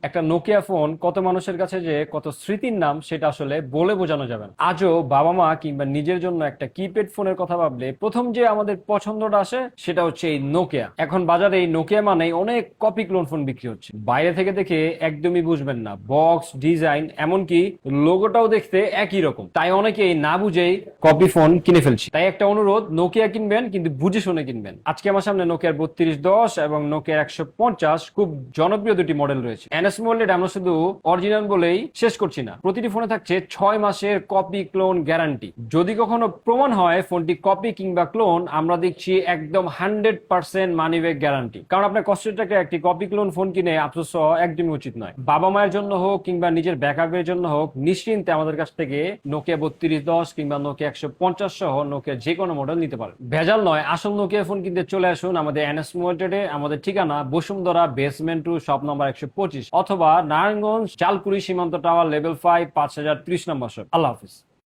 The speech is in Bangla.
একটা নোকিয়া ফোন কত মানুষের কাছে যে কত স্মৃতির নাম সেটা আসলে বলে বোঝানো যাবে না। আজও বাবা মা কিংবা নিজের জন্য একটা কিপ্যাড ফোনের কথা ভাবলে প্রথম যে আমাদের পছন্দটা আসে সেটা হচ্ছে এই নোকিয়া। এখন বাজারে এই নোকিয়া মানেই অনেক কপি ক্লোন ফোন বিক্রি হচ্ছে, বাইরে থেকে দেখে একদমই বুঝবেন না, বক্স ডিজাইন এমনকি লোগোটাও দেখতে একই রকম, তাই অনেকেই না বুঝেই কপি ফোন কিনে ফেলছে। তাই একটা অনুরোধ, নোকিয়া কিনবেন কিন্তু বুঝে শুনে কিনবেন। আজকে আমার সামনে নোকিয়ার 3210 এবং নোকিয়ার 150 খুব জনপ্রিয় দুটি মডেল রয়েছে। এনএস মডেল আমরা শুধু অরিজিনাল বলেই শেষ করছি না, প্রতিটি ফোনে থাকছে 6 মাসের কপি ক্লোন গ্যারান্টি। যদি কখনো প্রমাণ হয় ফোনটি কপি কিংবা ক্লোন, আমরা দেখছি একদম 100% মানি ব্যাক গ্যারান্টি। কারণ আপনার কষ্টের টাকা একটি কপি ক্লোন ফোন কিনে আফসোস হওয়া একদমই উচিত নয়। বাবা মায়ের জন্য হোক কিংবা নিজের ব্যাকআপের জন্য হোক, নিশ্চিন্তে আমাদের কাছ থেকে নোকিয়া 3210 কিংবা নোকিয়া 150 সহ নোকিয়া যে কোনো মডেল নিতে পারেন। ভেজাল নয়, আসল নোকিয়া ফোন কিনতে চলে আসুন আমাদের এনএস মোবাইলে। আমাদের ঠিকানা বসুন্ধরা বেসমেন্ট 2 শপ নম্বর 125 অথবা নারায়ণগঞ্জ চালকুড়ি সীমান্ত টাওয়ার লেভেল 5 5030 নম্বর শপ। আল্লাহ হাফিজ।